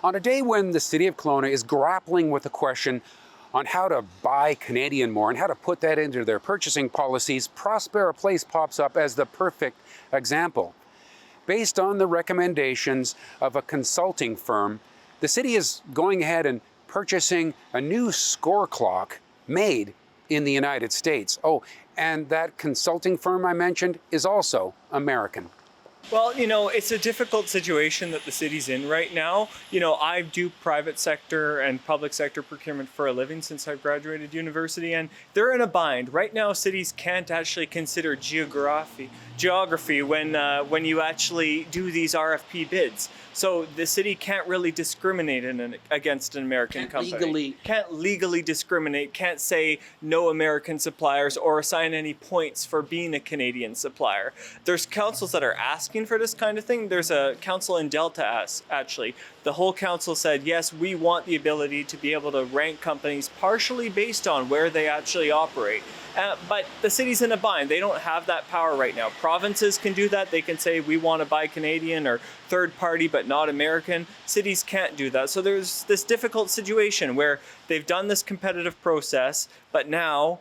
On a day when the city of Kelowna is grappling with the question on how to buy Canadian more and how to put that into their purchasing policies, Prospera Place pops up as the perfect example. Based on the recommendations of a consulting firm, the city is going ahead and purchasing a new score clock made in the United States. Oh, and that consulting firm I mentioned is also American. Well, it's a difficult situation that the city's in right now. I do private sector and public sector procurement for a living since I graduated university, and they're in a bind. Right now, cities can't actually consider geography when you actually do these RFP bids. So the city can't really discriminate against an American company. Can't legally discriminate, can't say no American suppliers or assign any points for being a Canadian supplier. There's councils that are asking for this kind of thing. There's a council in Delta, actually. The whole council said, yes, we want the ability to be able to rank companies partially based on where they actually operate. But the city's in a bind. They don't have that power right now. Provinces can do that. They can say, we want to buy Canadian or third party, but not American. Cities can't do that. So there's this difficult situation where they've done this competitive process, but now,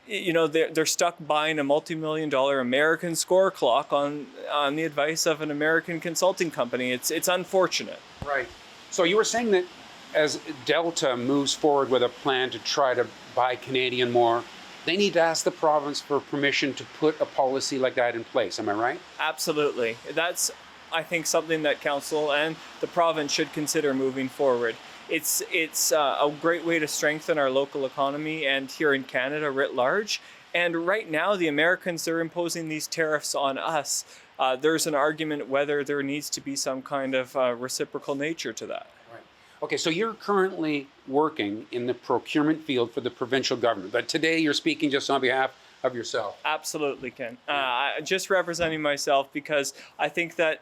they're stuck buying a multi-million-dollar American score clock on the advice of an American consulting company. It's unfortunate. Right. So you were saying that as Delta moves forward with a plan to try to buy Canadian more, they need to ask the province for permission to put a policy like that in place. Am I right? Absolutely. That's, I think, something that council and the province should consider moving forward. It's a great way to strengthen our local economy and here in Canada writ large. And right now, the Americans are imposing these tariffs on us. There's an argument whether there needs to be some kind of reciprocal nature to that. Right. Okay, so you're currently working in the procurement field for the provincial government, but today you're speaking just on behalf of yourself. Absolutely, Ken. Just representing myself because I think that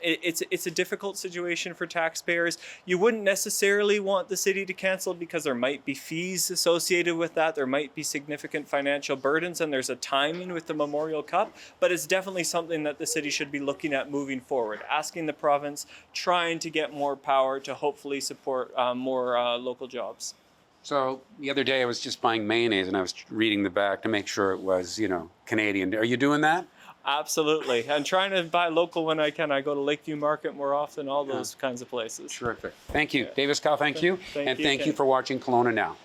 it's a difficult situation for taxpayers. You wouldn't necessarily want the city to cancel because there might be fees associated with that. There might be significant financial burdens, and there's a timing with the Memorial Cup, but it's definitely something that the city should be looking at moving forward, asking the province, trying to get more power to hopefully support more local jobs. So the other day I was just buying mayonnaise and I was reading the back to make sure it was, Canadian. Are you doing that? Absolutely. I'm trying to buy local when I can. I go to Lakeview Market more often, all those kinds of places. Terrific. Thank you. Davis Cow, thank you. And thank you for watching Kelowna Now.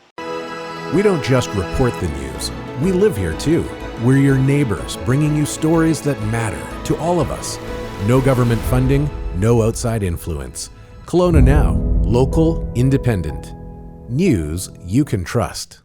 We don't just report the news. We live here too. We're your neighbors, bringing you stories that matter to all of us. No government funding, no outside influence. Kelowna Now. Local, independent. News you can trust.